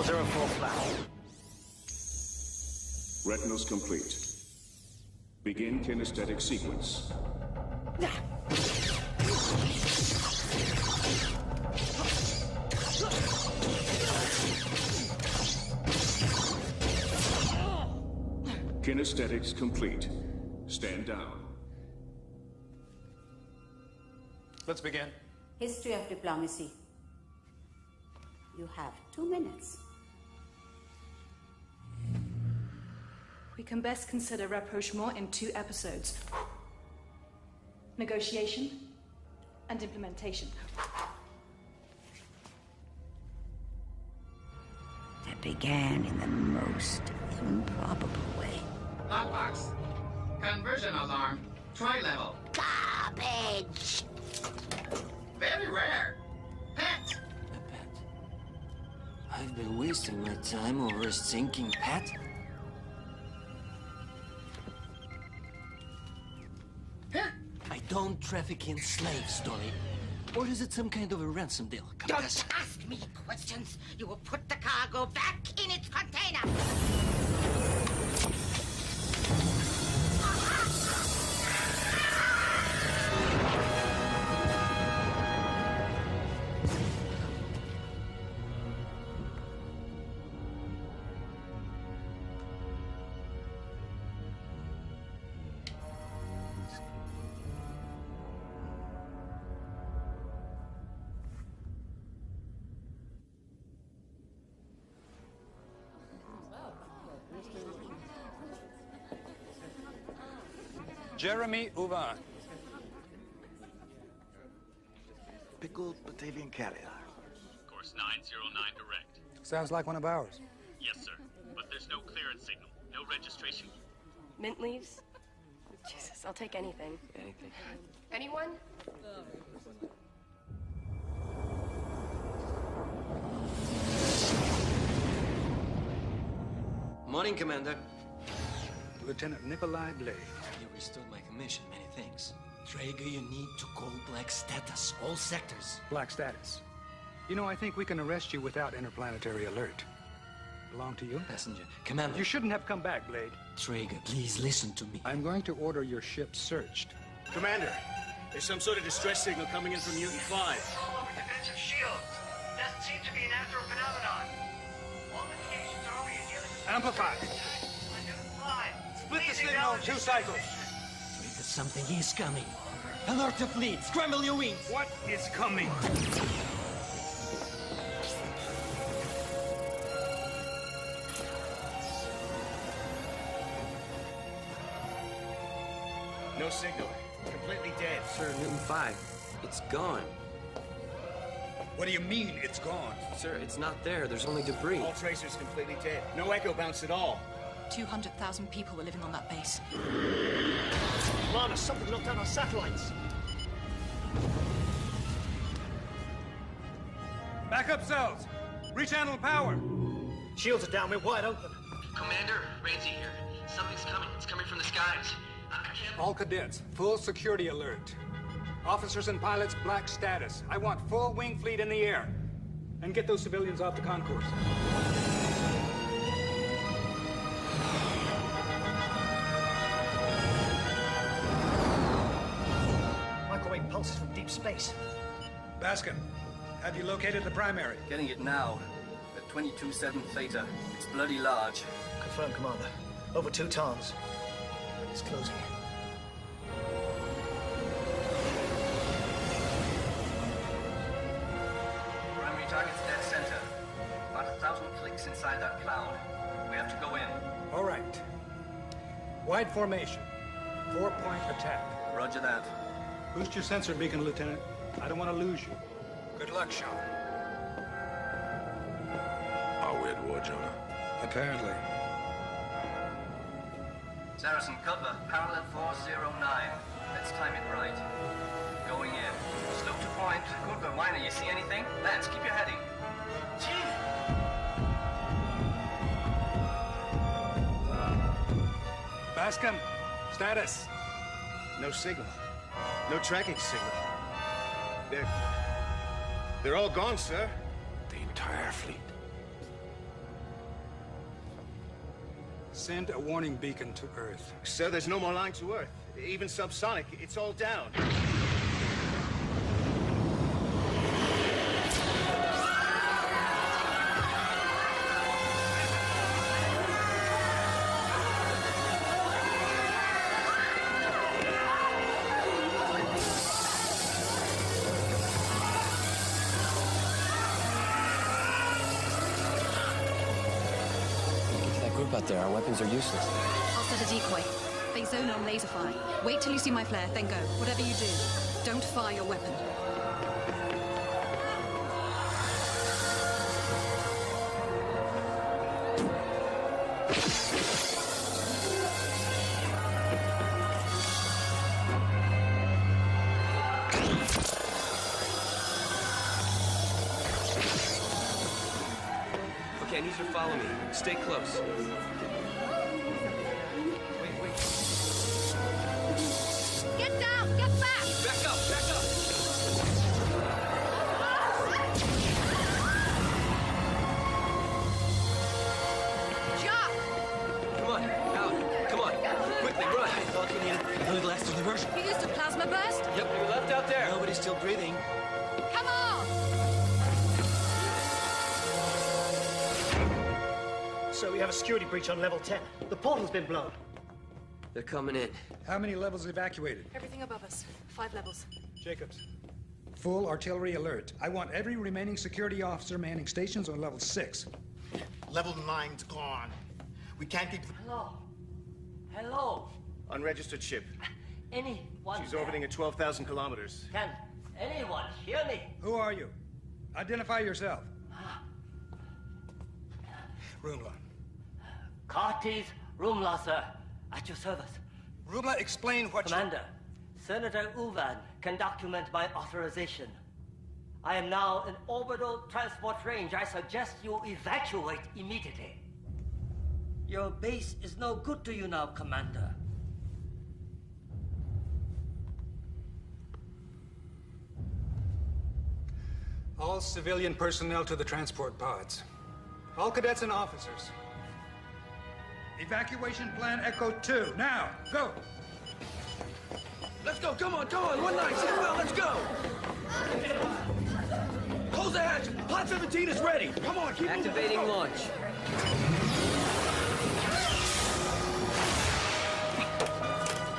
404 flat. Retinals complete. Begin kinesthetic sequence. Kinesthetics complete. Stand down. Let's begin. History of diplomacy. You have 2 minutes. We can best consider rapprochement in 2 episodes. Negotiation and implementation. That began in the most improbable way. Lockbox. Conversion alarm. Tri-level. Garbage! Very rare. Pet. A pet. I've been wasting my time over a sinking pet. I don't traffic in slaves, Dolly. Or is it some kind of a ransom deal? Don't ask me questions. You will put the cargo back in its container. Jeremy Uvan. Pickled Batavian caviar. Course 909 direct. Sounds like one of ours. Yes, sir. But there's no clearance signal. No registration. Mint leaves? Jesus, I'll take anything. Anything. Anyone? Morning, Commander. Lieutenant Nikolai Blade. You restored my commission. Many thanks. Traeger, you need to call black status. All sectors. Black status. You know, I think we can arrest you without interplanetary alert. Belong to you? Passenger. Commander. You shouldn't have come back, Blade. Traeger, please listen to me. I'm going to order your ship searched. Commander, there's some sort of distress signal coming in from Mutant 5. All over defensive shields. Doesn't seem to be a natural phenomenon. All indications are we are dealing with... Amplify. Split the signal in 2 cycles. Traeger, something is coming. Alert the fleet. Scramble your wings. What is coming? No signal. Completely dead. Sir, Newton 5. It's gone. What do you mean, it's gone? Sir, it's not there. There's only debris. All tracers completely dead. No echo bounce at all. 200,000 people were living on that base. Lana, something knocked down our satellites. Backup cells! Rechannel power! Shields are down, we're wide open. Commander, Ramsey here. Something's coming. It's coming from the skies. I can't... All cadets, full security alert. Officers and pilots, black status. I want full wing fleet in the air. And get those civilians off the concourse. Microwave pulses from deep space. Baskin, have you located the primary? Getting it now. At 22-7 Theta. It's bloody large. Confirmed, Commander. Over 2 tons. It's closing. Primary target's dead center. About 1,000 clicks inside that cloud. We have to go in. All right. Wide formation. 4-point attack. Roger that. Boost your sensor beacon, Lieutenant. I don't want to lose you. Good luck, Sean. Are we at war, Jonah? Apparently. Saracen cover, parallel 409. Let's time it right. Going in. Slow to point. Good, Miner, you see anything? Lance, keep your heading. Bascom, status. No signal. No tracking signal. They're all gone, sir. The entire fleet. Send a warning beacon to Earth. Sir, there's no more line to Earth. Even subsonic, it's all down. Out there, our weapons are useless. I'll set a decoy. They zone on laser fire. Wait till you see my flare, then go. Whatever you do, don't fire your weapon. Okay, I need you to follow me. Stay close. Get down! Get back! Back up! Back up! Jock! Come on, out! Come on! Quickly, run! I thought we needed a little extra diversion. You used a plasma burst? Yep, we left out there. Nobody's still breathing. Come on! So we have a security breach on level 10. The portal's been blown. They're coming in. How many levels evacuated? Everything above us. 5 levels. Jacobs. Full artillery alert. I want every remaining security officer manning stations on level 6. Level 9's gone. We can't keep... Hello. Hello. Unregistered ship. Anyone? She's orbiting at 12,000 kilometers. Can anyone hear me? Who are you? Identify yourself. Rumla. Carty's Rumla, sir. At your service. Rumla, explain what Commander, Senator Uvan can document my authorization. I am now in orbital transport range. I suggest you evacuate immediately. Your base is no good to you now, Commander. All civilian personnel to the transport pods. All cadets and officers. Evacuation plan Echo 2. Now, go! Let's go, come on, 1-9, seatbelt, let's go! Close the hatch! Pod 17 is ready! Come on, keep activating moving. launch.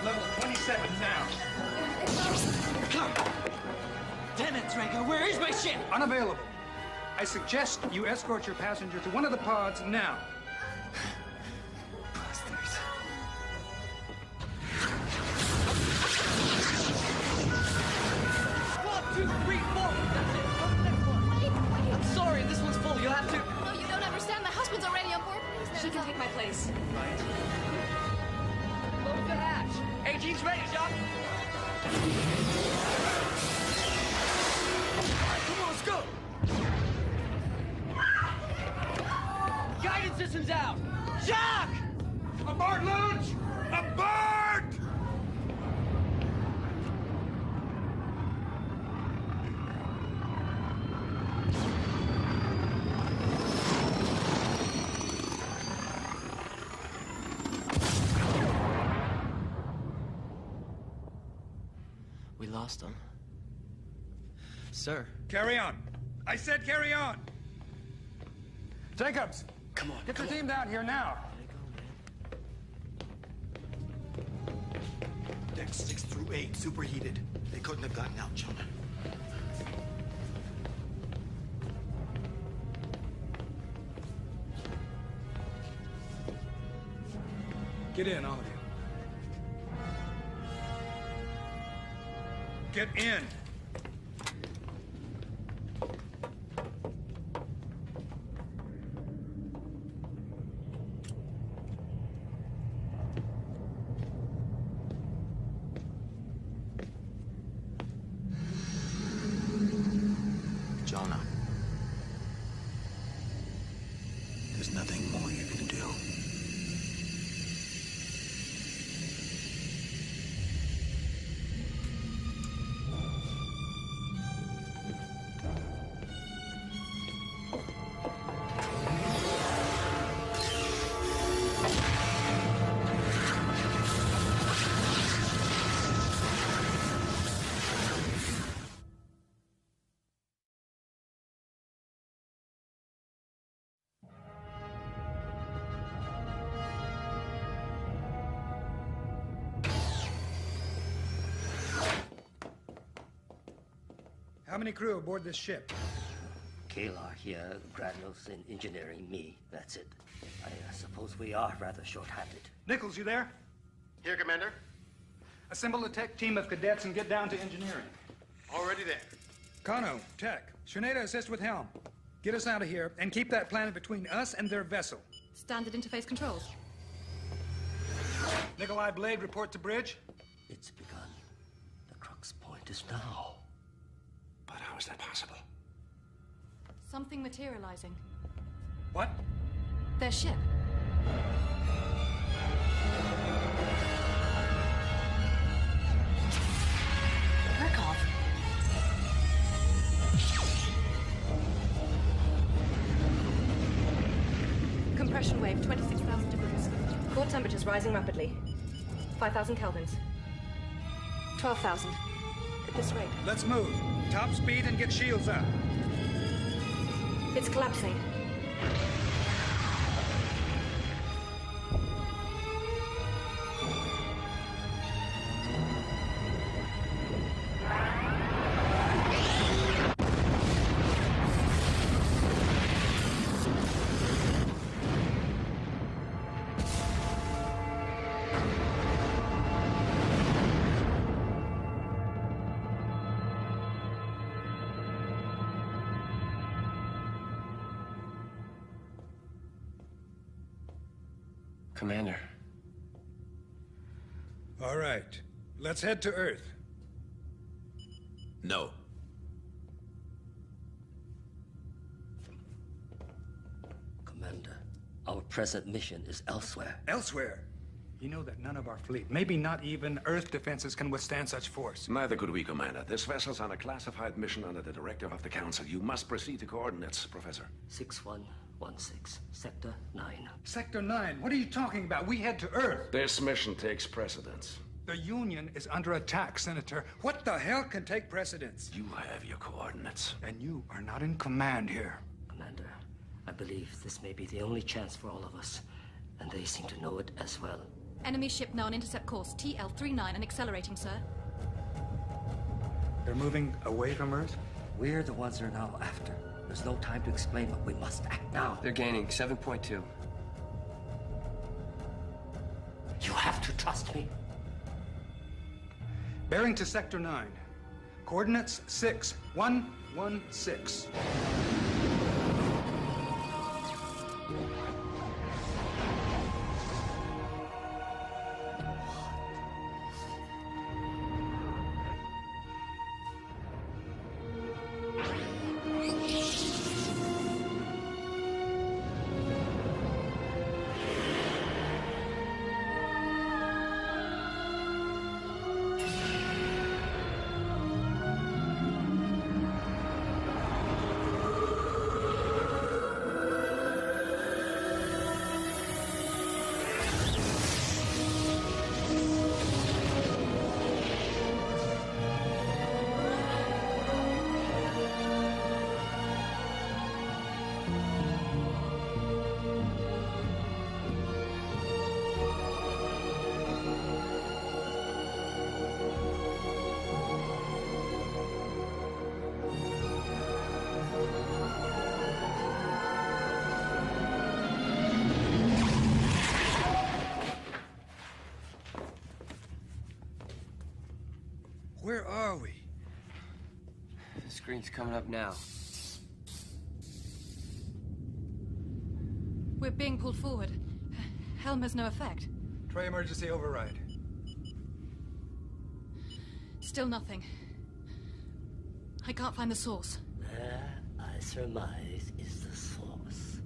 Level 27 now. Damn it, Drago, where is my ship? Unavailable. I suggest you escort your passenger to one of the pods now. Bastards. 1, 2, 3, 4. That's it. Go to the next one. Wait. I'm sorry, this one's full. You'll have to... No, you don't understand. My husband's already on board. She can take my place. Right. Close the hatch. 18's ready, Jock. Come on, let's go! Guidance system's out. Jock! Aboard, launch! Aboard! We lost them. Sir. Carry on. I said carry on. Jacobs. Come on, Get your team down here now. Decks 6 through 8 superheated. They couldn't have gotten out, Jonah. Get in, all of you. Get in. Jonah. There's nothing more you can do. How many crew aboard this ship? Kalar here, graduates in engineering, me, that's it. I suppose we are rather short-handed. Nichols, you there? Here, Commander. Assemble a tech team of cadets and get down to engineering. Already there. Kano, tech. Sinead, assist with helm. Get us out of here and keep that planet between us and their vessel. Standard interface controls. Nikolai Blade, report to bridge. It's begun. The crux point is now. But how is that possible? Something materializing. What? Their ship. Murkoff. Compression wave, 26,000 degrees. Core temperatures rising rapidly. 5,000 kelvins. 12,000. At this rate. Let's move. Top speed and get shields up. It's collapsing. Commander. All right. Let's head to Earth. No. Commander, our present mission is elsewhere. Elsewhere? You know that none of our fleet, maybe not even Earth defenses, can withstand such force. Neither could we, Commander. This vessel's on a classified mission under the directive of the Council. You must proceed to coordinates, Professor. 6116, Sector 9. Sector 9? What are you talking about? We head to Earth. This mission takes precedence. The Union is under attack, Senator. What the hell can take precedence? You have your coordinates. And you are not in command here. Commander, I believe this may be the only chance for all of us, and they seem to know it as well. Enemy ship now on intercept course TL39 and accelerating, sir. They're moving away from Earth? We're the ones they're now after. There's no time to explain, but we must act now. They're gaining 7.2. You have to trust me. Bearing to Sector 9. Coordinates 6116. Where are we? The screen's coming up now. We're being pulled forward. Helm has no effect. Try emergency override. Still nothing. I can't find the source. There, I surmise, is the source.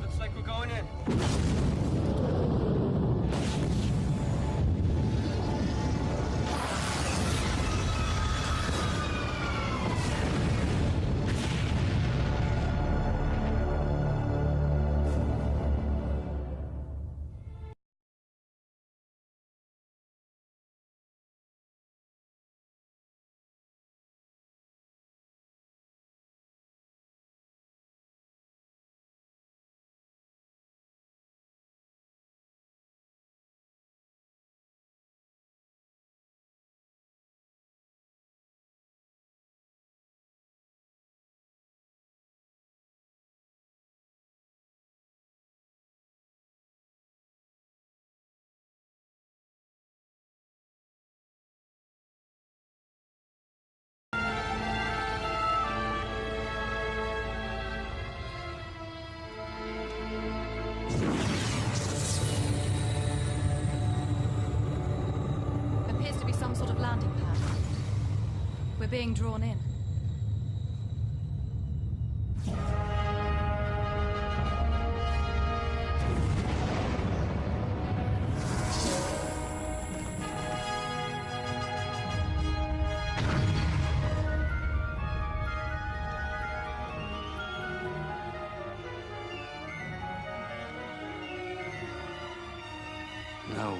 Looks like we're going in. Appears to be some sort of landing pad. We're being drawn in. No.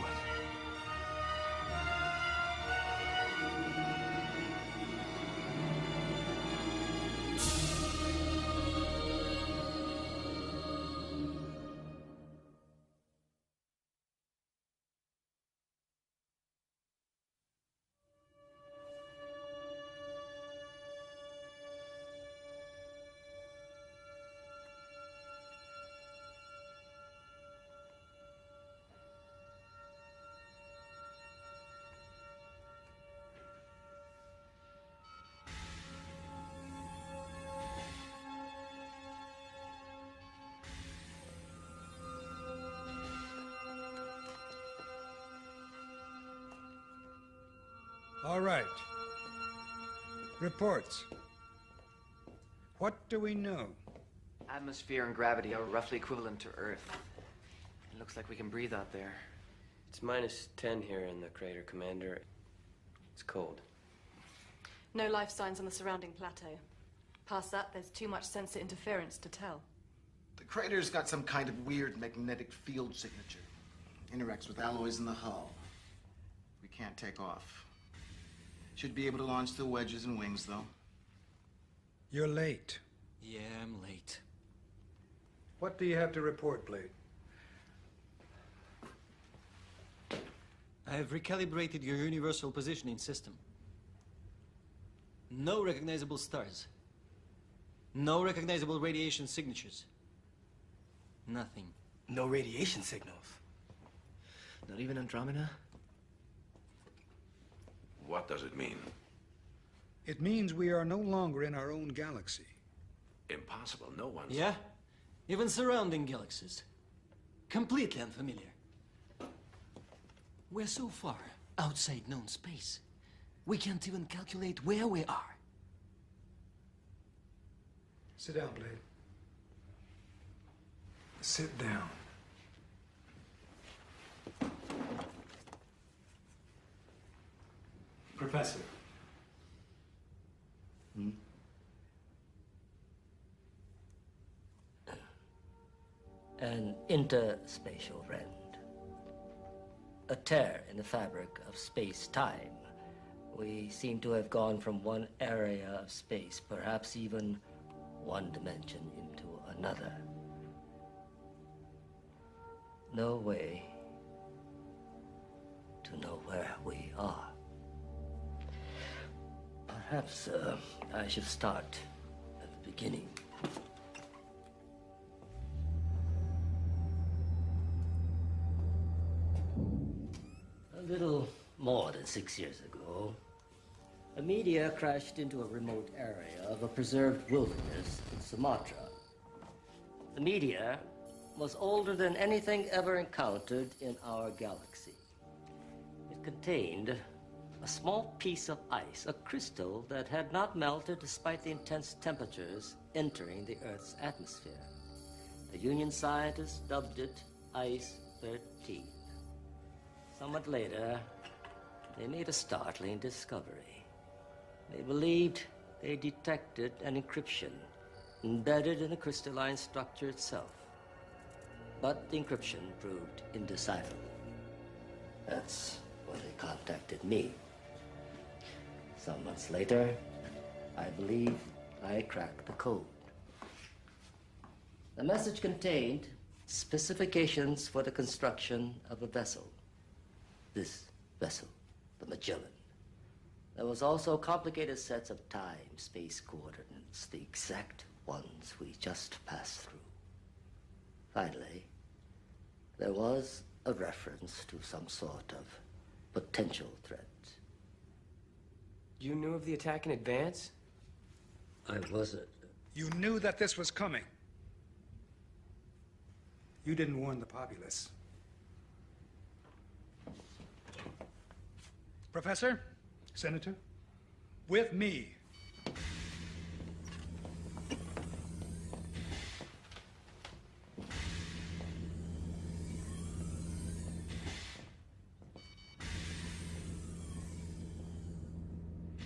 All right. Reports. What do we know? Atmosphere and gravity are roughly equivalent to Earth. It looks like we can breathe out there. It's -10 here in the crater, Commander. It's cold. No life signs on the surrounding plateau. Past that, there's too much sensor interference to tell. The crater's got some kind of weird magnetic field signature. Interacts with alloys in the hull. We can't take off. Should be able to launch the wedges and wings, though. You're late. Yeah, I'm late. What do you have to report, Blade? I have recalibrated your universal positioning system. No recognizable stars. No recognizable radiation signatures. Nothing. No radiation signals. Not even Andromeda? What does it mean? It means we are no longer in our own galaxy. Impossible. No one's... Yeah? Even surrounding galaxies. Completely unfamiliar. We're so far outside known space, we can't even calculate where we are. Sit down, Blade. Sit down. Professor. An interspatial rend. A tear in the fabric of space-time. We seem to have gone from one area of space, perhaps even one dimension, into another. No way to know where we are. Perhaps I should start at the beginning. A little more than 6 years ago, a meteor crashed into a remote area of a preserved wilderness in Sumatra. The meteor was older than anything ever encountered in our galaxy. It contained a small piece of ice, a crystal that had not melted despite the intense temperatures entering the Earth's atmosphere. The Union scientists dubbed it Ice 13. Somewhat later, they made a startling discovery. They believed they detected an encryption embedded in the crystalline structure itself. But the encryption proved indecipherable. That's when they contacted me. Some months later, I believe I cracked the code. The message contained specifications for the construction of a vessel. This vessel, the Magellan. There was also complicated sets of time-space coordinates, the exact ones we just passed through. Finally, there was a reference to some sort of potential threat. You knew of the attack in advance? I wasn't. You knew that this was coming. You didn't warn the populace. Professor, Senator, with me.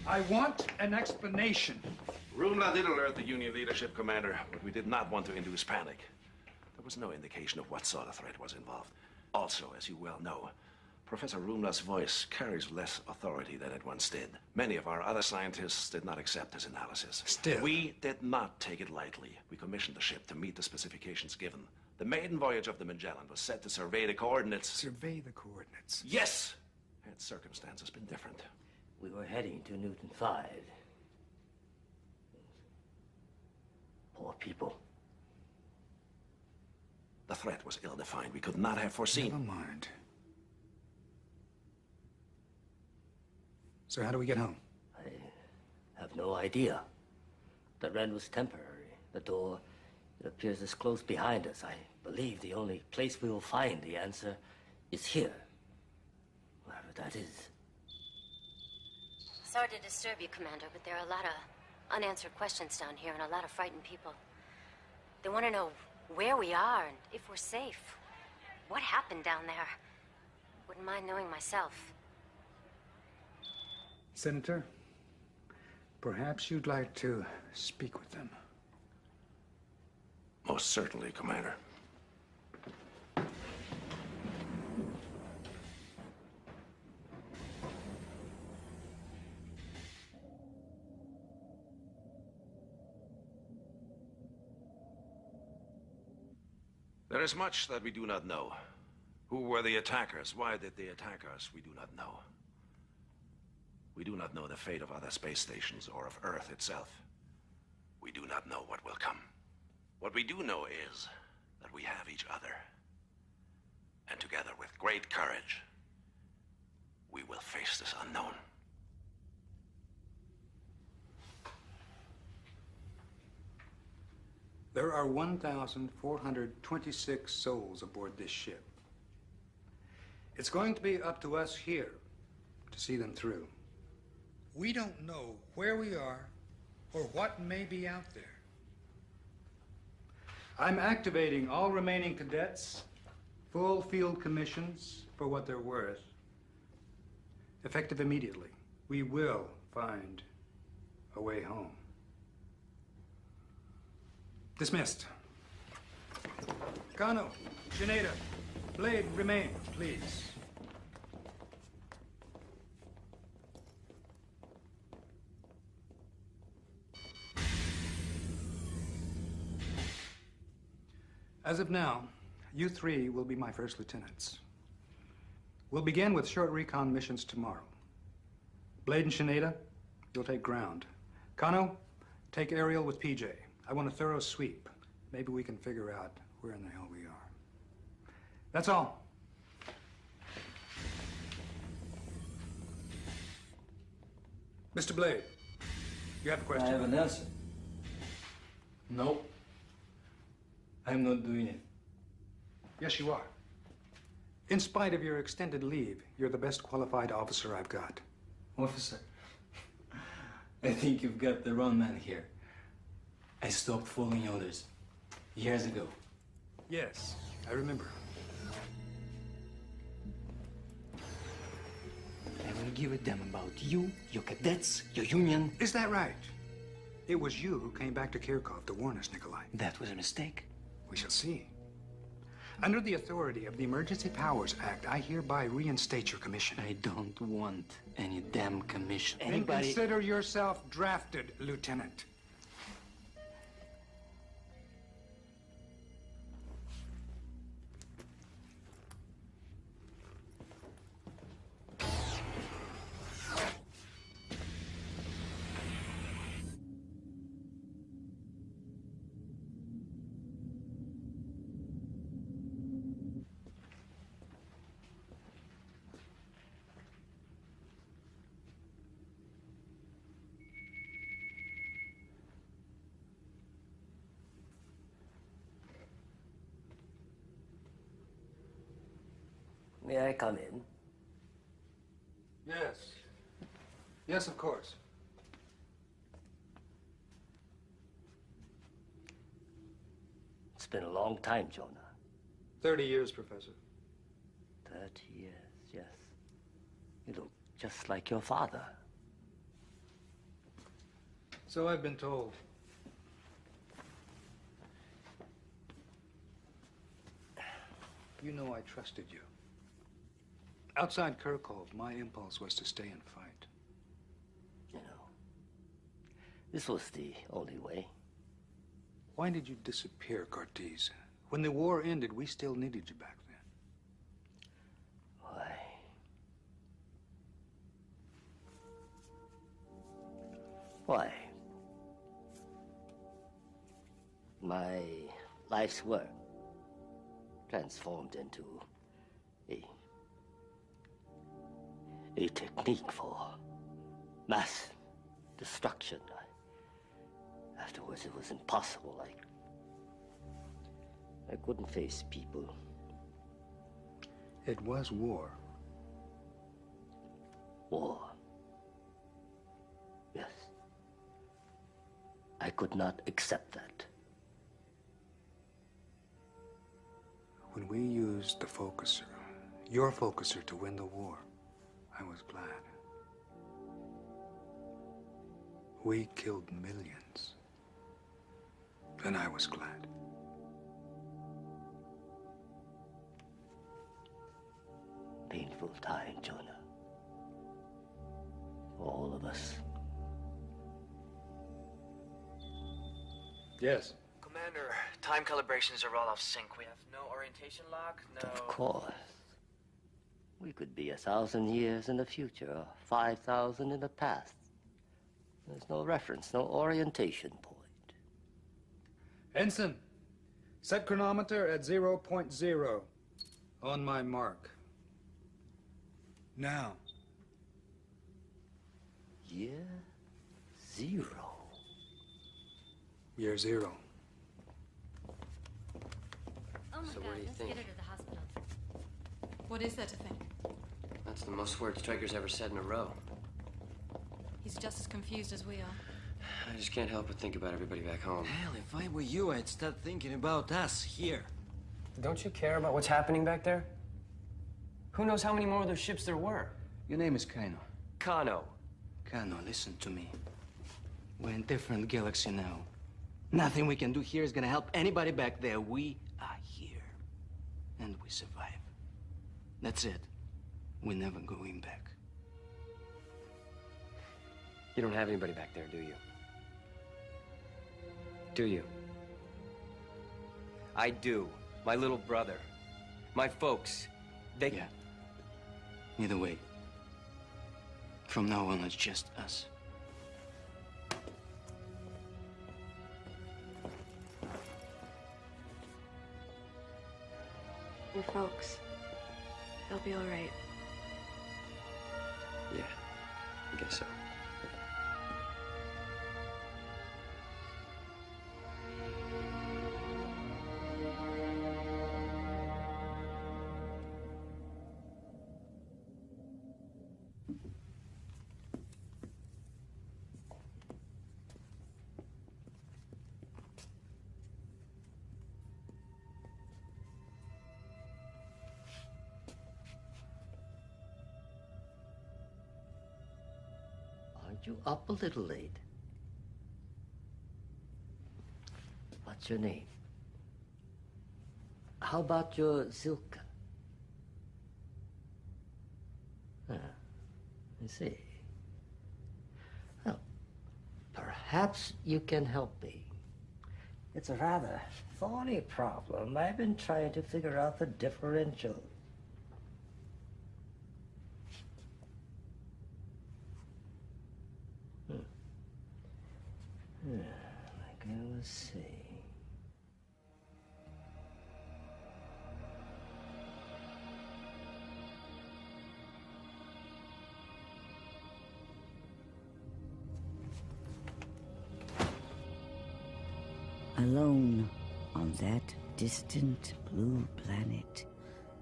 I want an explanation. Rumla did alert the Union leadership, Commander, but we did not want to induce panic. There was no indication of what sort of threat was involved. Also, as you well know, Professor Rumla's voice carries less authority than it once did. Many of our other scientists did not accept his analysis. Still. We did not take it lightly. We commissioned the ship to meet the specifications given. The maiden voyage of the Magellan was set to survey the coordinates. Survey the coordinates? Yes! Had circumstances been different. We were heading to Newton 5. Poor people. The threat was ill-defined. We could not have foreseen. Never mind. So how do we get home? I have no idea. The rent was temporary. The door, it appears, is closed behind us. I believe the only place we will find the answer is here. Wherever that is. Sorry to disturb you, Commander, but there are a lot of unanswered questions down here and a lot of frightened people. They want to know where we are and if we're safe. What happened down there? Wouldn't mind knowing myself. Senator, perhaps you'd like to speak with them. Most certainly, Commander. There is much that we do not know. Who were the attackers? Why did they attack us? We do not know. We do not know the fate of other space stations or of Earth itself. We do not know what will come. What we do know is that we have each other. And together, with great courage, we will face this unknown. There are 1,426 souls aboard this ship. It's going to be up to us here to see them through. We don't know where we are or what may be out there. I'm activating all remaining cadets, full field commissions for what they're worth. Effective immediately. We will find a way home. Dismissed. Kano, Jada, Blade, remain, please. As of now, you three will be my first lieutenants. We'll begin with short recon missions tomorrow. Blade and Jada, you'll take ground. Kano, take aerial with PJ. I want a thorough sweep. Maybe we can figure out where in the hell we are. That's all. Mr. Blade, you have a question? I have an answer. No. I'm not doing it. Yes, you are. In spite of your extended leave, you're the best qualified officer I've got. Officer, I think you've got the wrong man here. I stopped following orders years ago. Yes, I remember. I don't give a damn about you, your cadets, your union. Is that right? It was you who came back to Kirkov to warn us, Nikolai. That was a mistake. We shall see. Under the authority of the Emergency Powers Act, I hereby reinstate your commission. I don't want any damn commission. Then consider yourself drafted, Lieutenant. May I come in? Yes. Yes, of course. It's been a long time, Jonah. 30 years, Professor. 30 years, yes. You look just like your father. So I've been told. You know I trusted you. Outside Kirkhope, my impulse was to stay and fight. You know, this was the only way. Why did you disappear, Cortez? When the war ended, we still needed you back then. Why? Why? My life's work transformed into a technique for mass destruction. Afterwards, it was impossible. I couldn't face people. It was war. War. Yes. I could not accept that. When we used the focuser, your focuser, to win the war, I was glad. We killed millions. Then I was glad. Painful time, Jonah. For all of us. Yes. Commander, time calibrations are all off sync. We have no orientation lock, no... Of course. We could be 1,000 years in the future, or 5,000 in the past. There's no reference, no orientation point. Ensign, set chronometer at 0.0. On my mark. Now. Year 0. Year 0. Oh my So God, what do you let's think? get her to the hospital. What is there to think? That's the most words Stryker's ever said in a row. He's just as confused as we are. I just can't help but think about everybody back home. Hell, if I were you, I'd start thinking about us here. Don't you care about what's happening back there? Who knows how many more of those ships there were? Your name is Kano. Kano. Kano, listen to me. We're in a different galaxy now. Nothing we can do here is gonna help anybody back there. We are here. And we survive. That's it. We're never going back. You don't have anybody back there, do you? Do you? I do. My little brother. My folks. They... Yeah. Either way. From now on, it's just us. Your folks. They'll be all right. Yeah, I guess so. Aren't you up a little late? What's your name? How about your Zilka? I see. Well, perhaps you can help me. It's a rather thorny problem. I've been trying to figure out the differential. Like I was saying. Alone on that distant blue planet,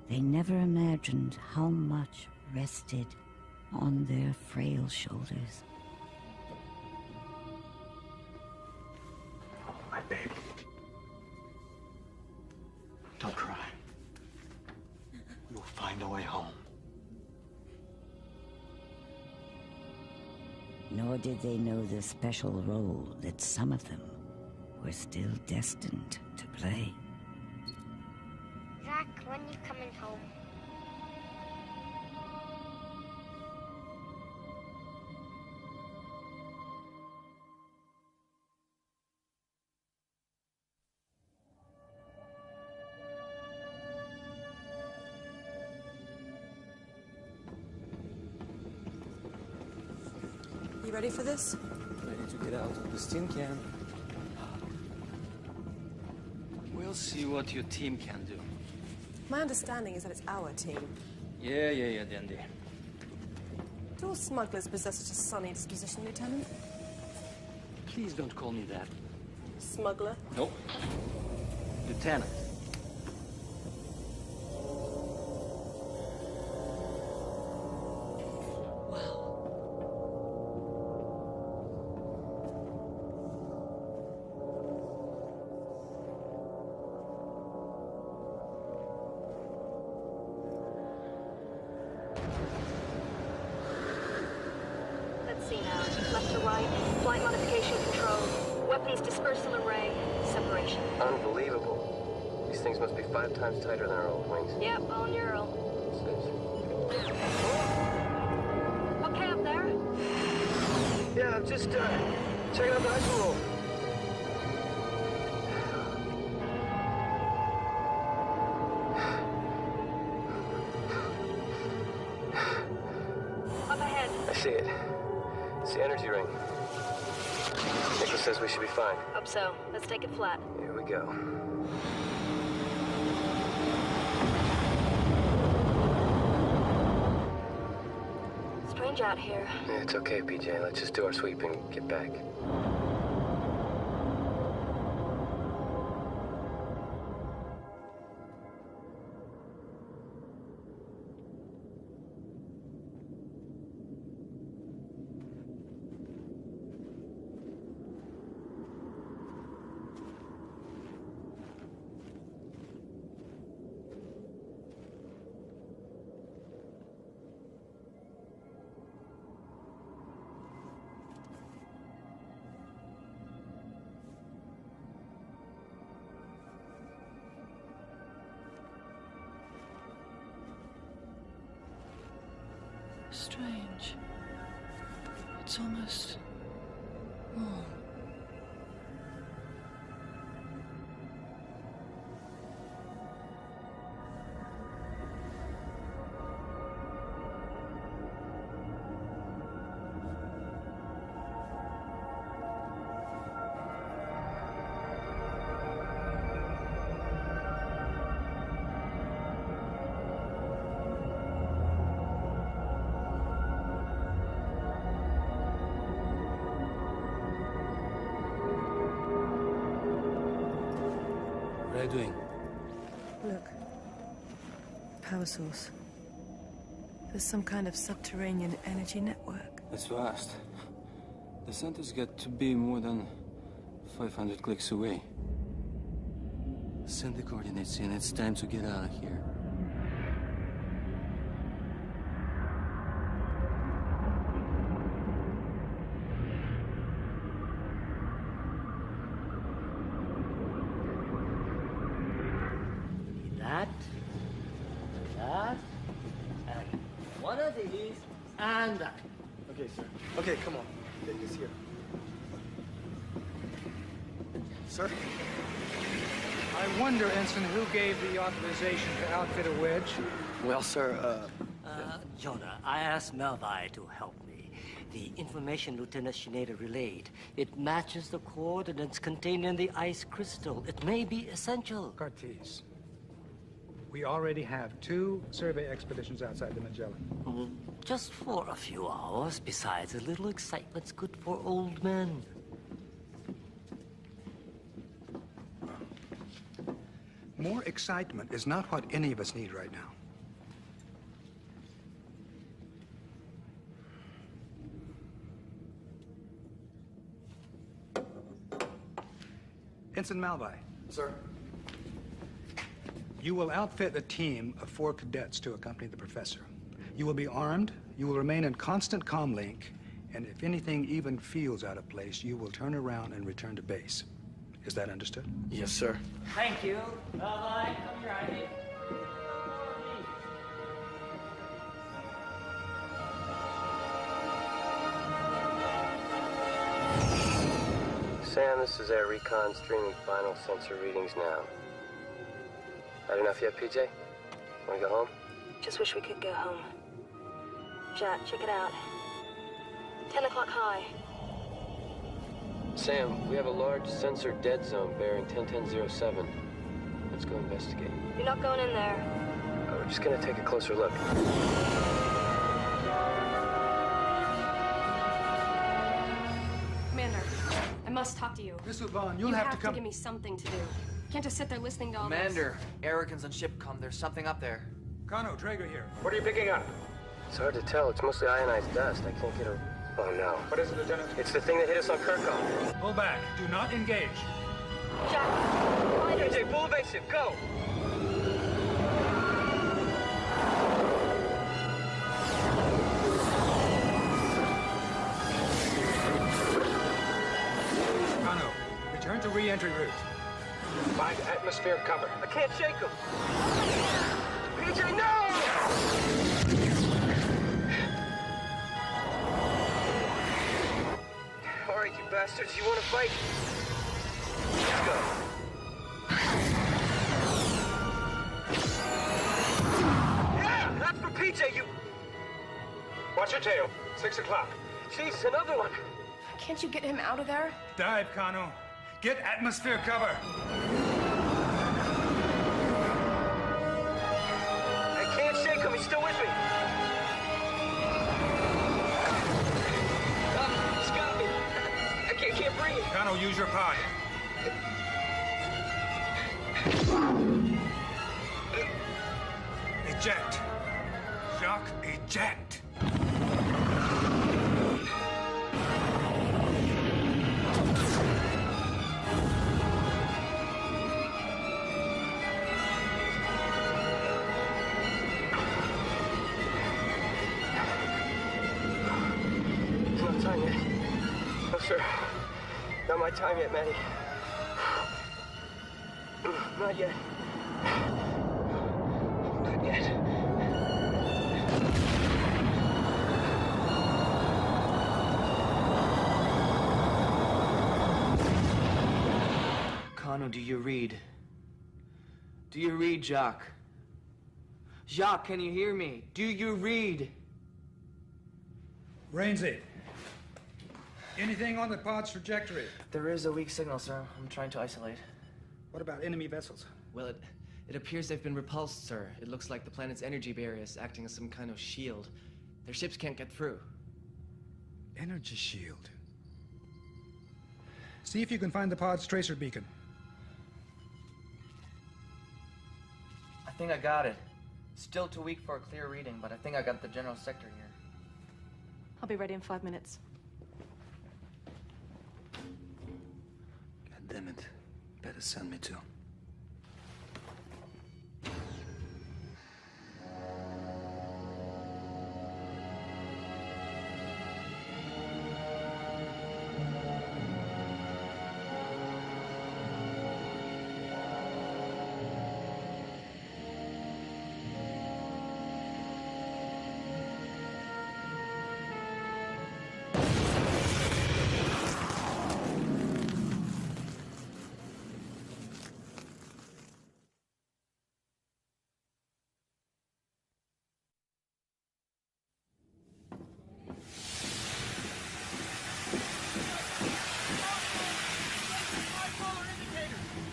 They never imagined how much rested on their frail shoulders. My baby. Don't cry. We'll find a way home. Nor did they know the special role that some of them were still destined to play. Zach, when you coming home? You ready for this? Ready to get out of this tin can. We'll see what your team can do. My understanding is that it's our team. Yeah, Dandy. Do all smugglers possess such a sunny disposition, Lieutenant? Please don't call me that. Smuggler? Nope. Lieutenant. Let's see now. Left to right, flight modification control, weapons dispersal array, separation. Unbelievable. These things must be 5 times tighter than our old wings. Yep, all neural. Okay up there? Yeah, I'm just checking out the ice roll. Up ahead. I see it. It's the energy ring. Nicholas says we should be fine. Hope so. Let's take it flat. Here we go. Strange out here. Yeah, it's okay, PJ. Let's just do our sweep and get back. Strange. It's almost warm. What are you doing? Look. Power source. There's some kind of subterranean energy network. It's vast. The center's got to be more than 500 clicks away. Send the coordinates in. It's time to get out of here. That, and one of these, and that. Okay, sir. Okay, come on. Take this here. Sir? I wonder, Ensign, who gave the authorization to outfit a wedge? Well, sir, Jonah, I asked Melvi to help me. The information Lieutenant Shineda relayed, it matches the coordinates contained in the ice crystal. It may be essential. Cartes. We already have 2 survey expeditions outside the Magellan. Just for a few hours. Besides, a little excitement's good for old men. More excitement is not what any of us need right now. Ensign Malvi. Sir. You will outfit a team of 4 cadets to accompany the professor. You will be armed, you will remain in constant comm link, and if anything even feels out of place, you will turn around and return to base. Is that understood? Yes, sir. Thank you. Bye-bye. Come here, Ivy. Sam, this is Air Recon streaming final sensor readings now. Had enough yet, PJ? Wanna go home? Just wish we could go home. Jack, check it out. 10 o'clock high. Sam, we have a large sensor dead zone bearing 101007. Let's go investigate. You're not going in there. Oh, we're just gonna take a closer look. Commander, I must talk to you. Miss Vaughn, you'll have to come. You give me something to do. Can't just sit there listening to all Commander, Arrogance on shipcom. There's something up there. Kano, Traeger here. What are you picking up? It's hard to tell. It's mostly ionized dust. I can't get a... Oh, no. What is it, Lieutenant? It's the thing that hit us on Kirkhoff. Pull back. Do not engage. Jack, PJ, full evasive. Go! Kano, return to re-entry route. Find atmosphere cover. I can't shake him. PJ, no! All right, you bastards, you want to fight? Let's go. Yeah, that's for PJ, you... Watch your tail. 6 o'clock. Jeez, another one. can't you get him out of there? Dive, Kano. Get atmosphere cover. I can't shake him. He's still with me. He's got me. I can't breathe. Kano, use your pod. Eject. Jacques, eject. Time yet. No, sir. Not my time yet, Maddie. Not yet. Not yet. Kano, do you read? Do you read, Jacques? Jacques, can you hear me? Do you read? Rainsy. Anything on the pod's trajectory? There is a weak signal, sir. I'm trying to isolate. What about enemy vessels? Well, it appears they've been repulsed, sir. It looks like the planet's energy barrier is acting as some kind of shield. Their ships can't get through. Energy shield. See if you can find the pod's tracer beacon. I think I got it. Still too weak for a clear reading, but I think I got the general sector here. I'll be ready in 5 minutes. God damn it. Better send me to.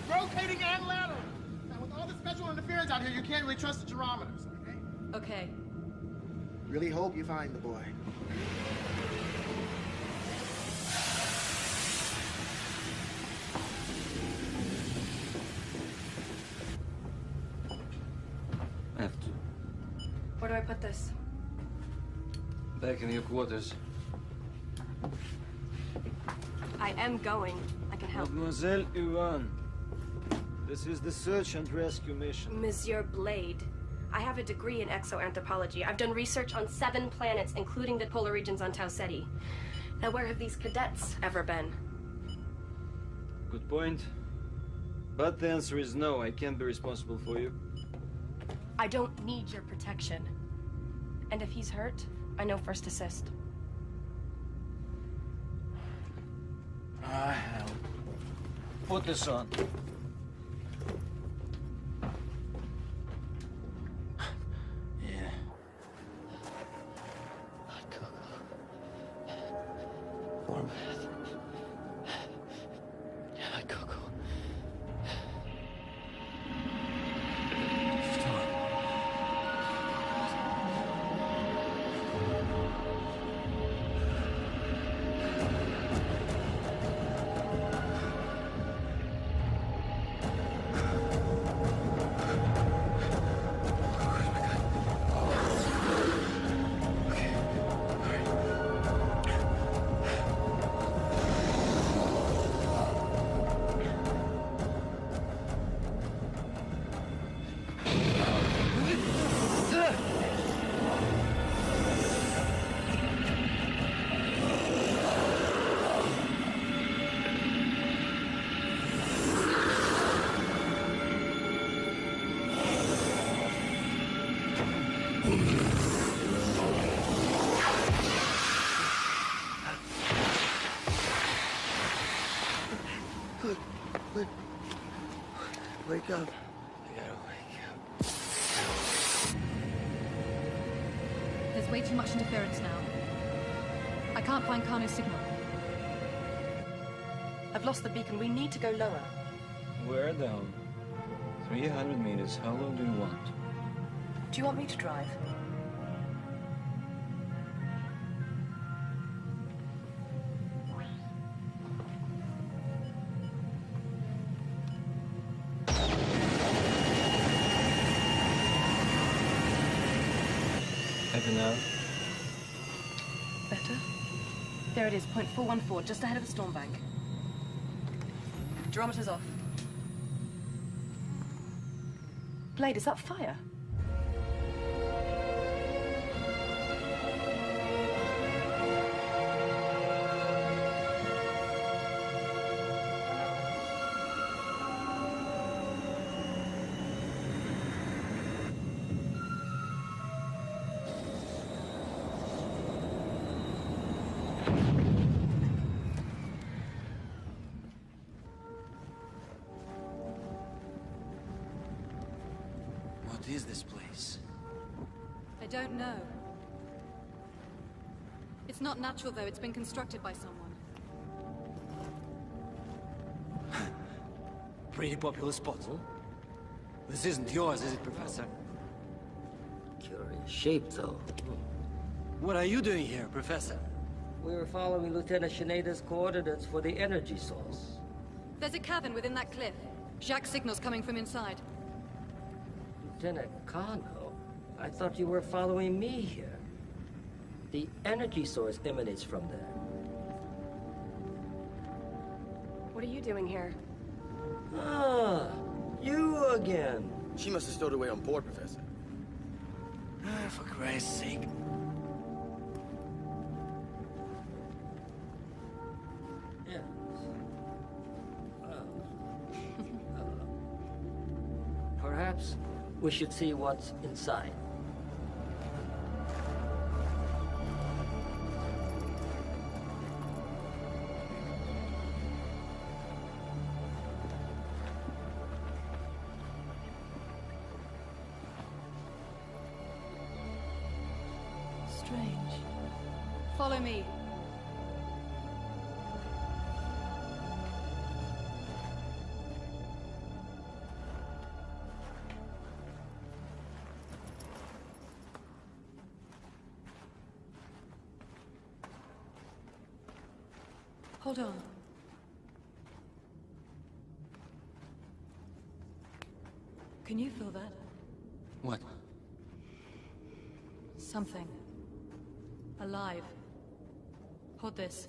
Rotating and lateral. Now, with all the special interference out here, you can't really trust the gyrometers, okay? Okay. Really hope you find the boy. I have to. Where do I put this? Back in your quarters. I am going. I can help. Mademoiselle Yuan. This is the search and rescue mission. Monsieur Blade, I have a degree in exoanthropology. I've done research on 7 planets, including the polar regions on Tau Ceti. Now, where have these cadets ever been? Good point. But the answer is no, I can't be responsible for you. I don't need your protection. And if he's hurt, I know first assist. Hell. Put this on. Yeah. Warm bath. Hot cocoa. Wake up. I gotta wake up. There's way too much interference now. I can't find Kanu's signal. I've lost the beacon. We need to go lower. We're down. 300 meters. How low do you want? Do you want me to drive? Better now? Better? There it is, point 414, just ahead of the storm bank. Gerometer's off. Blade, is that fire? What is this place? I don't know. It's not natural, though. It's been constructed by someone. Pretty popular spot, huh? This isn't yours, is it, Professor? Curious shape, though. What are you doing here, Professor? We were following Lieutenant Shineda's coordinates for the energy source. There's a cavern within that cliff. Jacques' signal's coming from inside. Lieutenant Kano, I thought you were following me here. The energy source emanates from there. What are you doing here? Ah, you again. She must have stowed away on board, Professor. For Christ's sake. Yes. Perhaps we should see what's inside. Strange. Follow me. Hold on. Can you feel that? What? Something. Alive. Hold this.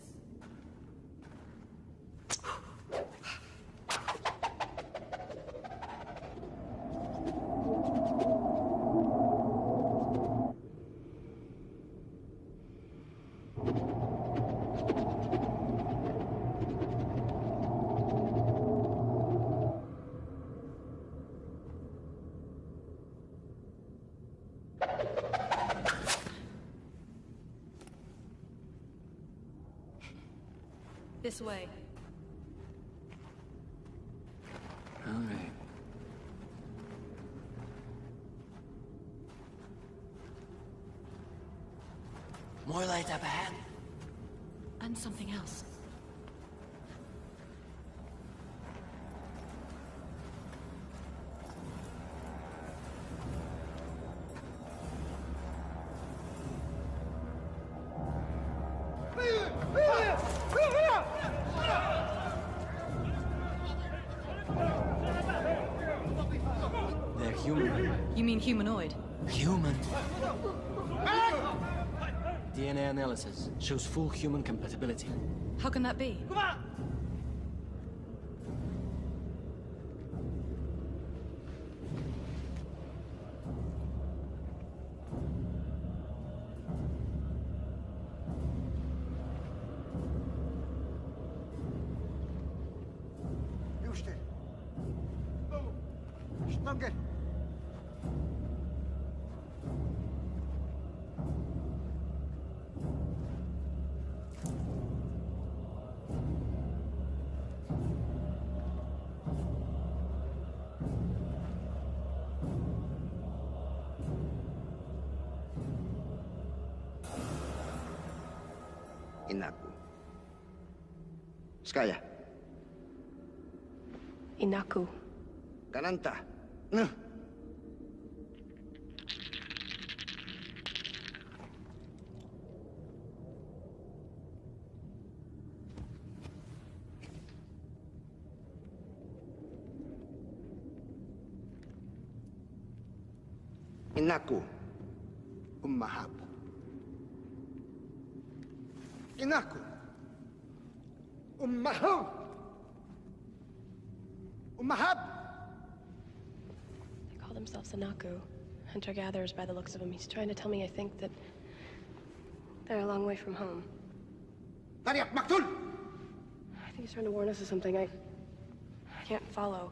This way. All right. More light up ahead. And something else. They're human. You mean humanoid? Human? DNA analysis shows full human compatibility. How can that be? Inaku. Skaya. Inaku. Kananta. Inaku. Ummahab. Inaku. Ummahab. Ummahab. They call themselves Inaku. Hunter-gatherers by the looks of them. He's trying to tell me, I think, that they're a long way from home. Tariq Maktul! I think he's trying to warn us of something. I can't follow.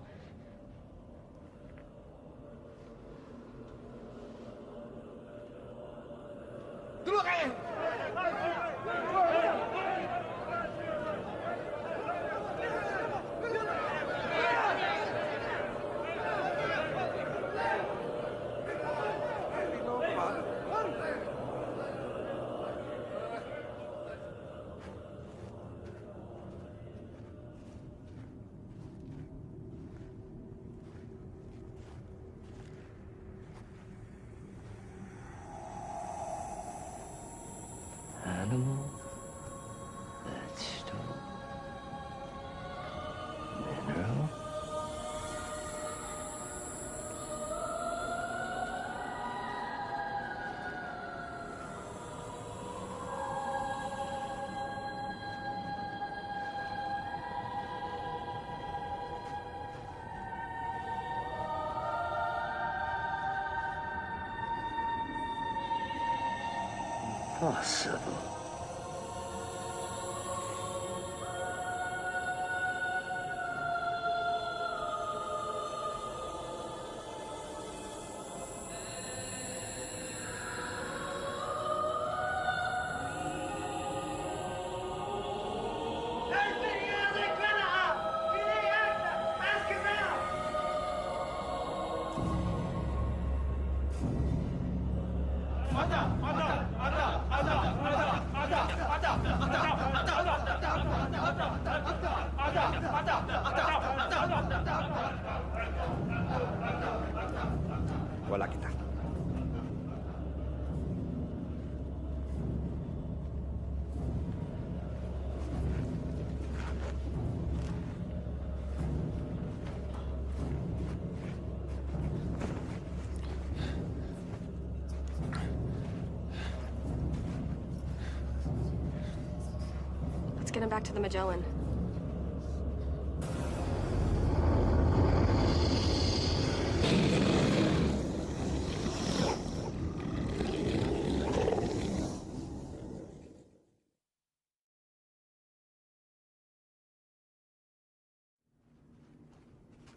Animal, vegetable, mineral. Possible. Wala kita. Let's get him back to the Magellan.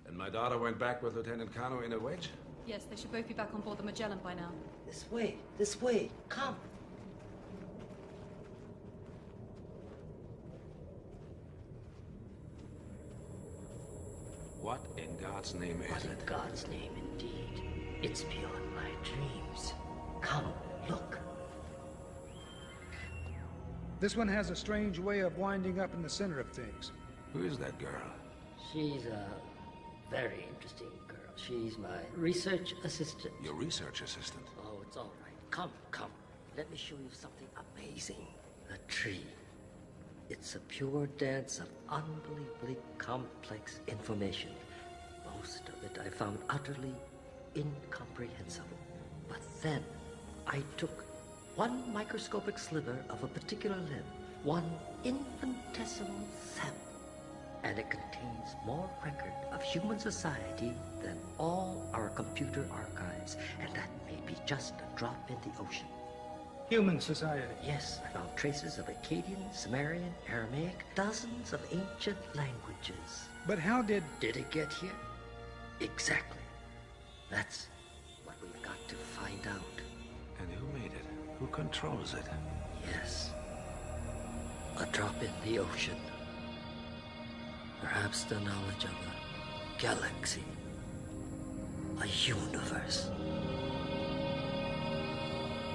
And my daughter went back with Lieutenant Kano in a wedge? Yes, they should both be back on board the Magellan by now. This way, come. God's name is it? God's name, indeed. It's beyond my dreams. Come, look. This one has a strange way of winding up in the center of things. Who is that girl? She's a very interesting girl. She's my research assistant. Your research assistant? Oh, it's all right. Come, come. Let me show you something amazing. A tree. It's a pure dance of unbelievably complex information. Most of it I found utterly incomprehensible. But then I took one microscopic sliver of a particular limb, one infinitesimal cell, and it contains more record of human society than all our computer archives, and that may be just a drop in the ocean. Human society? Yes, I found traces of Akkadian, Sumerian, Aramaic, dozens of ancient languages. But how did it get here? Exactly. That's what we've got to find out. And who made it? Who controls it? Yes. A drop in the ocean. Perhaps the knowledge of a galaxy. A universe.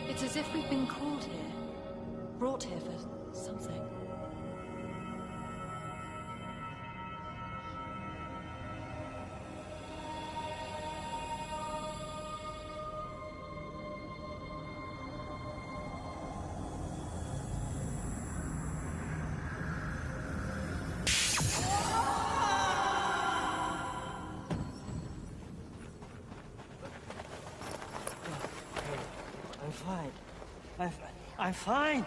It's as if we've been called here. Brought here for something. I'm fine.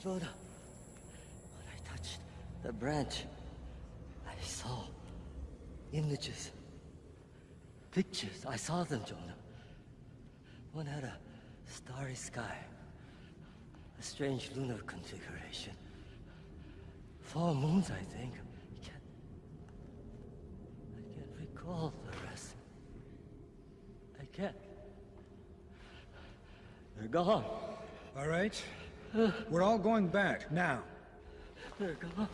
Jada, when I touched the branch, I saw images, pictures. I saw them, Jonah. One had a starry sky, a strange lunar configuration. 4 moons, I think. I can't recall the rest. I can't. They're gone. All right. We're all going back, now. They're gone.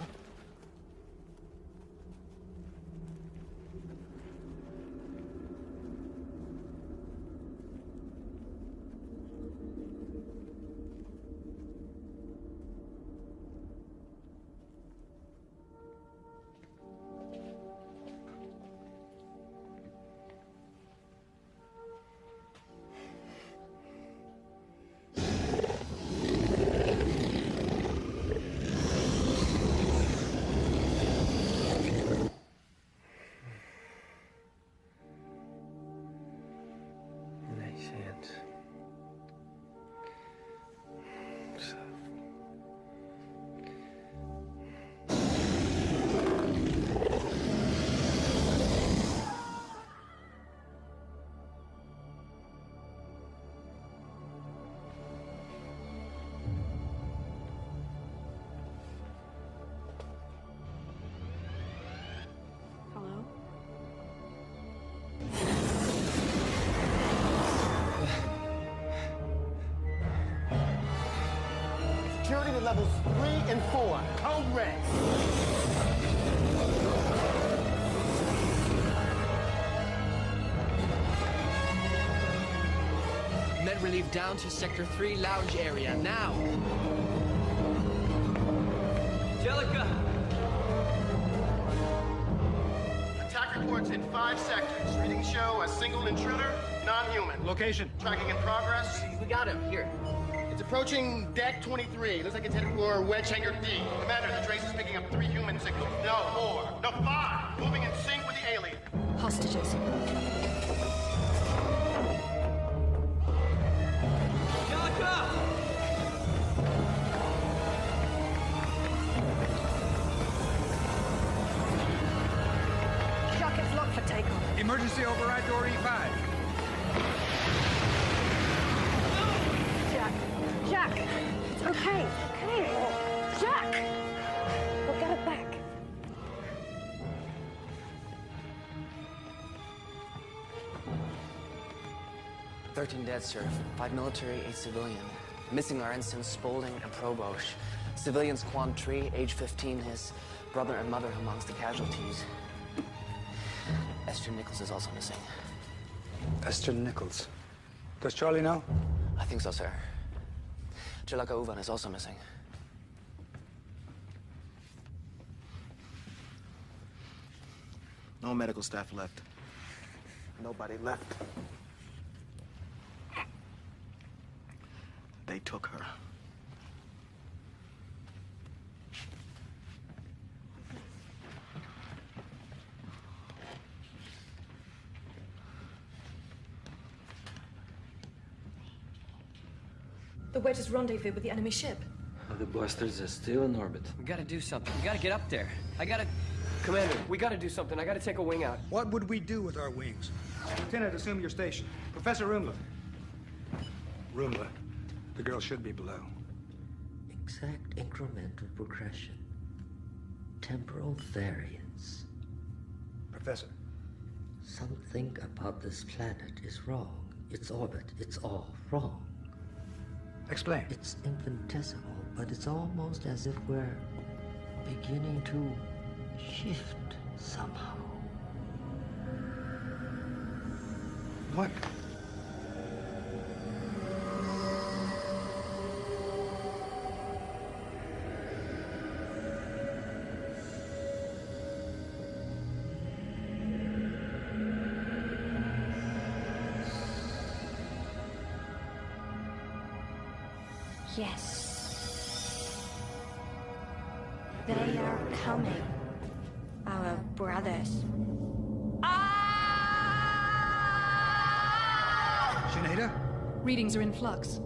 Security to levels 3 and 4. Code red. Med relief down to Sector 3 lounge area, now! Angelica! Attack reports in 5 sectors. Readings show a single intruder, non-human. Location. Tracking in progress. We got him, here. It's approaching deck 23. Looks like it's headed for Wedge Hangar D. Commander, the trace is picking up 3 human signals. No, 4. No, 5. Moving in sync with the alien. Hostages. Jacket's locked for takeoff. Emergency override door E5. Jack, it's okay. Okay. Jack! We'll get it back. "13 dead, sir. 5 military, 8 civilian. Missing our ensigns Spaulding and Probosch. Civilians Quan Tree, age 15, his brother and mother amongst the casualties. Esther Nichols is also missing. Esther Nichols. Does Charlie know? I think so, sir. Jelaka Uvan is also missing. No medical staff left. Nobody left. They took her. The wedge's rendezvous with the enemy ship. The blasters are still in orbit. We gotta do something. We gotta get up there. Commander, we gotta do something. I gotta take a wing out. What would we do with our wings? Lieutenant, assume your station. Professor Rumla. Rumla, the girl should be below. Exact incremental progression. Temporal variance. Professor. Something about this planet is wrong. Its orbit, it's all wrong. Explain. It's infinitesimal, but it's almost as if we're beginning to shift somehow. What? Yes. They are coming. Our brothers. Sinead? Readings are in flux.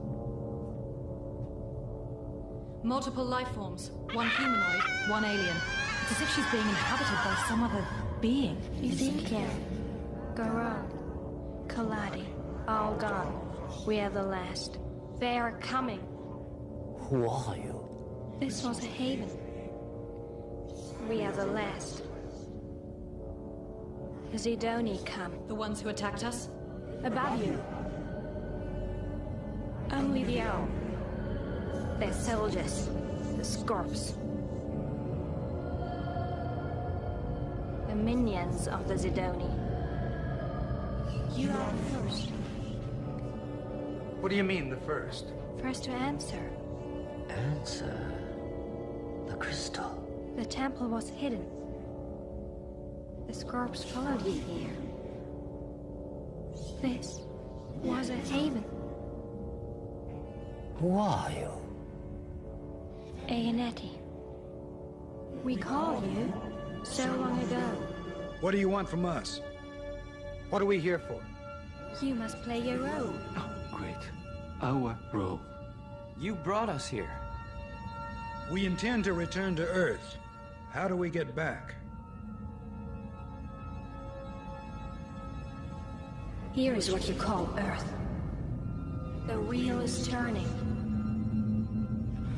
Multiple life forms. One humanoid, one alien. It's as if she's being inhabited by some other being. Ezekiel, Garou, Kaladi, all gone. We are the last. They are coming. Who are you? This was a haven. We are the last. Zidoni come. The ones who attacked us? Above you. Only the owl. Their soldiers. The Scorps. The minions of the Zidoni. You are the first. What do you mean, the first? First to answer. Answer. The crystal. The temple was hidden. The Scorps followed you here. This was a haven. Who are you? Aenetti. We called you so long ago. What do you want from us? What are we here for? You must play your role. Great. Our role. You brought us here. We intend to return to Earth. How do we get back? Here is what you call Earth. The wheel is turning.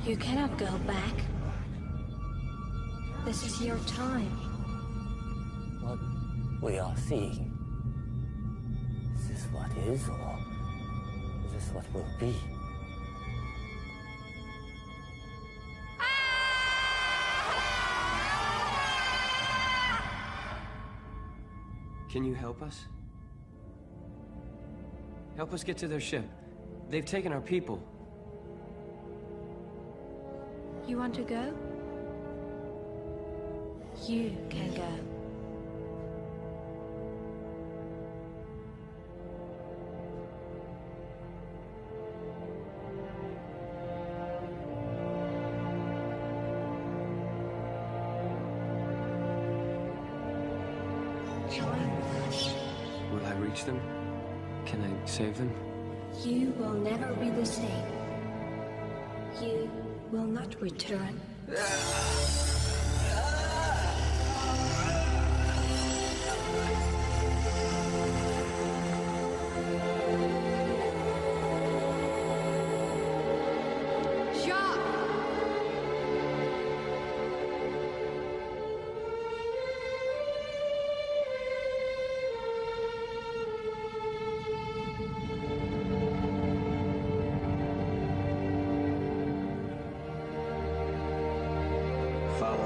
You cannot go back. This is your time. What we are seeing. Is this what is, or is this what will be? Can you help us? Help us get to their ship. They've taken our people. You want to go? You can go. Will I reach them? Can I save them? You will never be the same. You will not return. Follow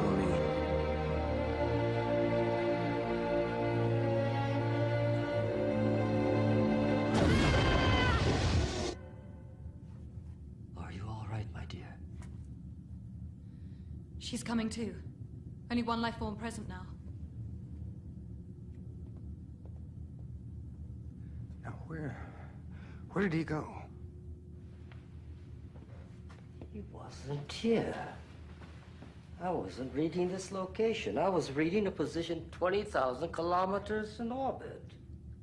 She's coming too. Only one life form present now. Now where did he go? He wasn't here. I wasn't reading this location. I was reading a position 20,000 kilometers in orbit.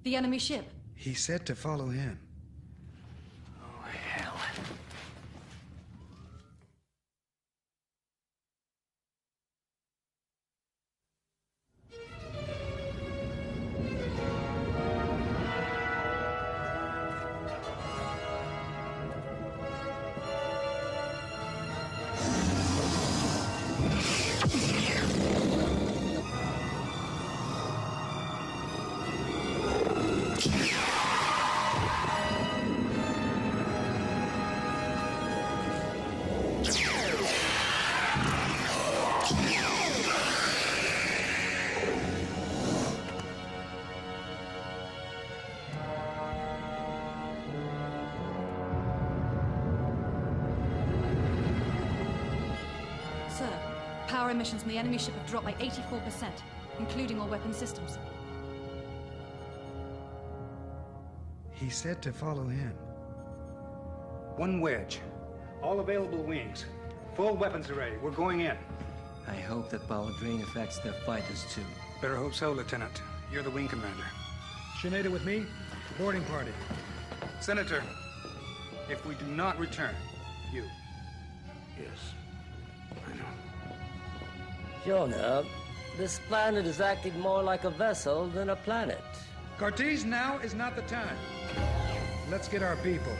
The enemy ship. He said to follow him. Oh, hell. Power emissions from the enemy ship have dropped by 84%, including all weapon systems. He said to follow him. One wedge. All available wings. Full weapons array. We're going in. I hope that power drain affects their fighters too. Better hope so, Lieutenant. You're the wing commander. Sinead with me? Boarding party. Senator, if we do not return, you. Yes. I know. Jonah, this planet is acting more like a vessel than a planet. Cartese, now is not the time. Let's get our people.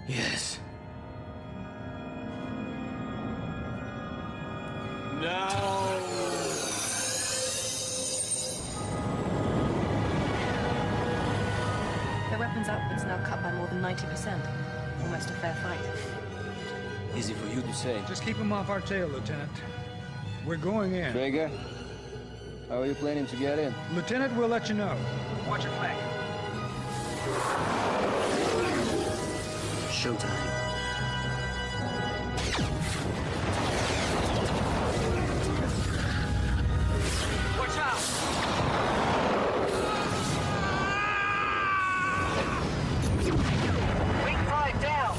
Yes. No! Their weapons output's now cut by more than 90%. Almost a fair fight. Easy for you to say. Just keep him off our tail, Lieutenant. We're going in. Traeger, how are you planning to get in? Lieutenant, we'll let you know. Watch your flank. Showtime. Watch out! Wing 5 down!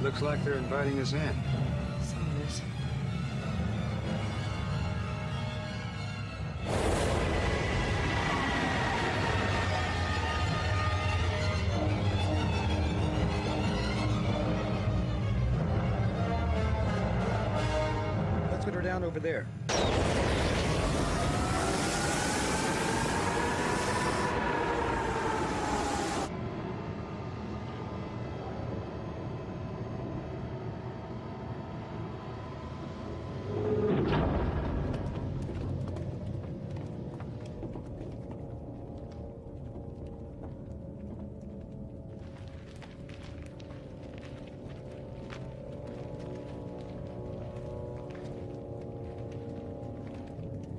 Looks like they're inviting us in. Someone is. Let's put her down over there.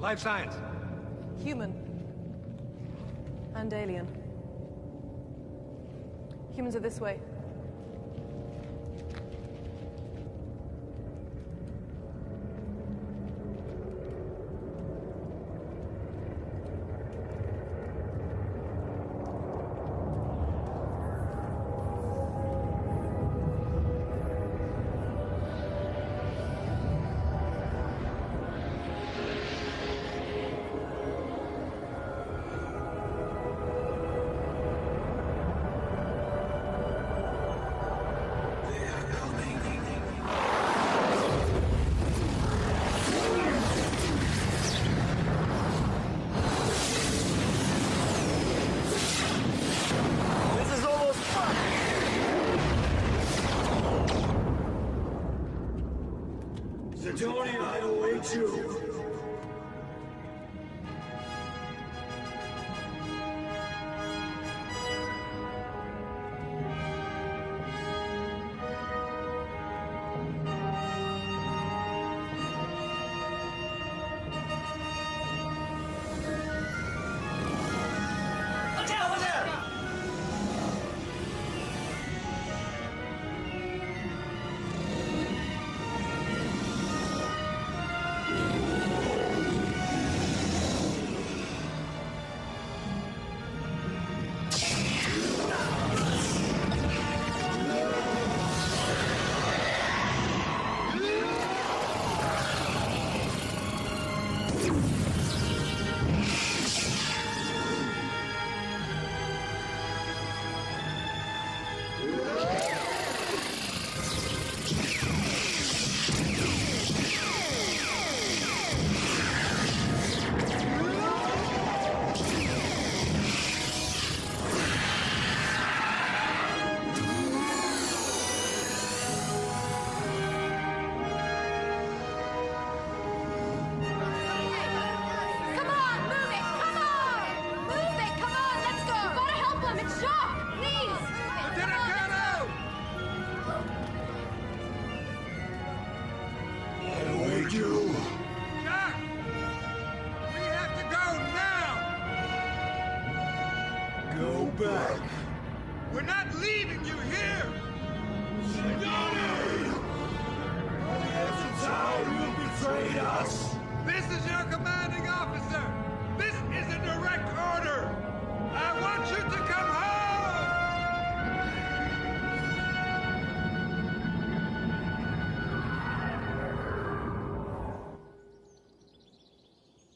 Life science. Human. And alien. Humans are this way. Tony, I await you.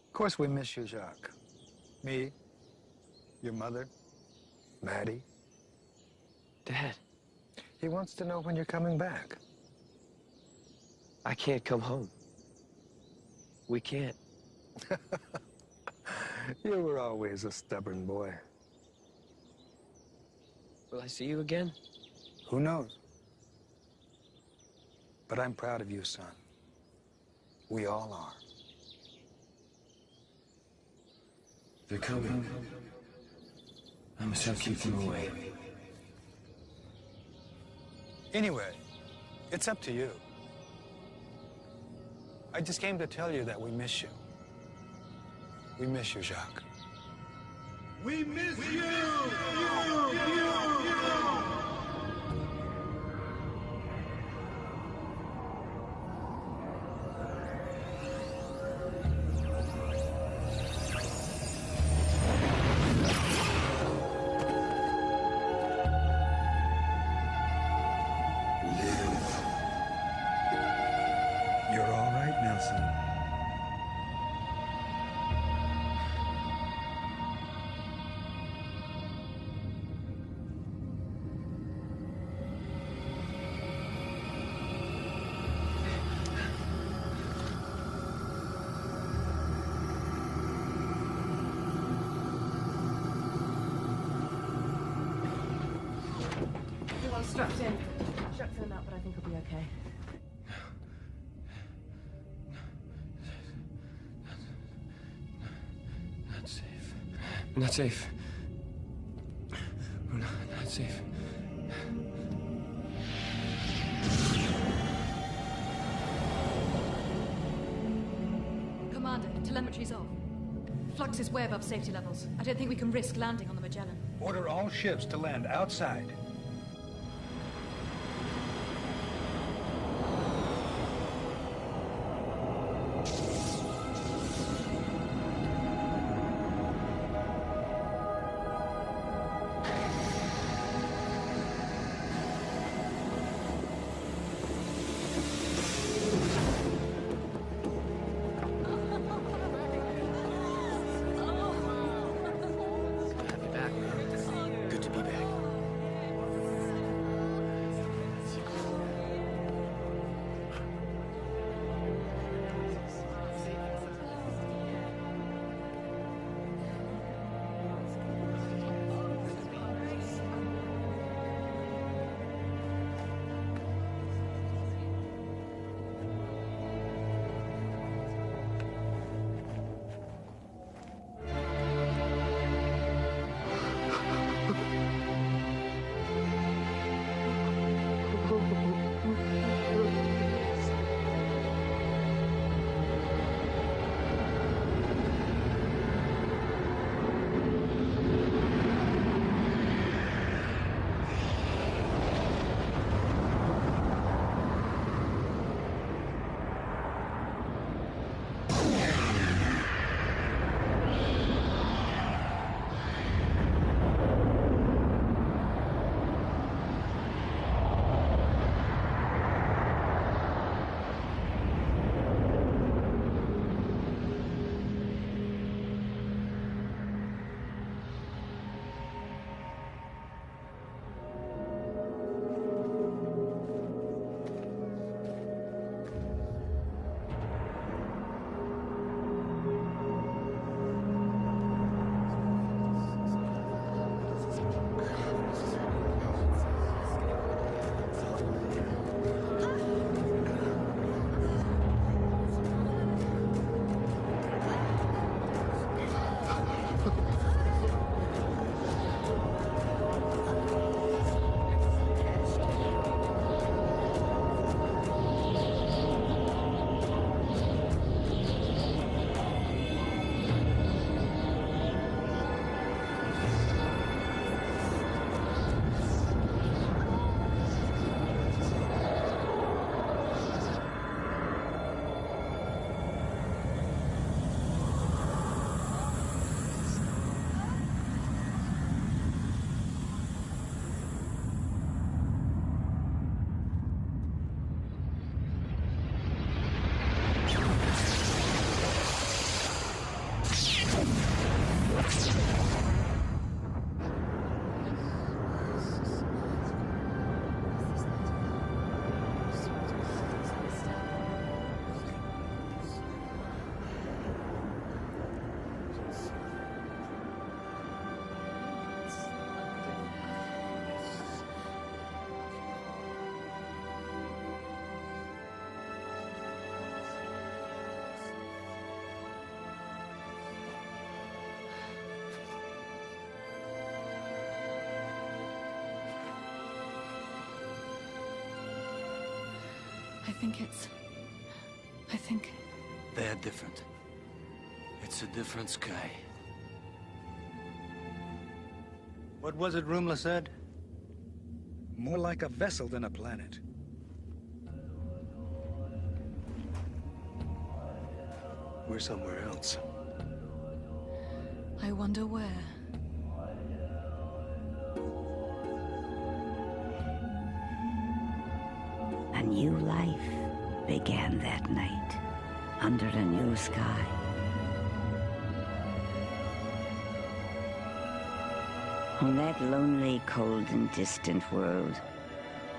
Of course we miss you, Jacques. Me, your mother, Maddie. Dad. He wants to know when you're coming back. I can't come home. We can't. You were always a stubborn boy. Will I see you again? Who knows? But I'm proud of you, son. We all are. They're coming. I must help keep them away. Anyway, it's up to you. I just came to tell you that we miss you. We miss you, Jacques. We miss you! Strapped in. Strapped in that, but I think he'll be okay. Not safe. Not safe. We're not safe. Commander, Telemetry's off. Flux is way above safety levels. I don't think we can risk landing on the Magellan. Order all ships to land outside. Good to be back. I think... They're different. It's a different sky. What was it Rumla said? More like a vessel than a planet. We're somewhere else. I wonder where. A new life began that night, under a new sky. On that lonely, cold, and distant world,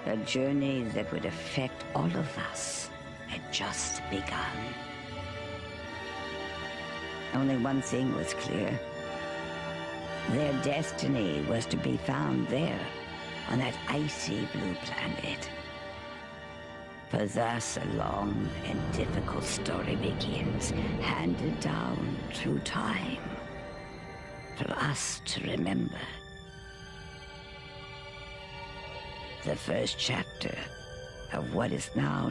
a journey that would affect all of us had just begun. Only one thing was clear. Their destiny was to be found there, on that icy blue planet. For thus a long and difficult story begins, handed down through time, for us to remember. The first chapter of what is now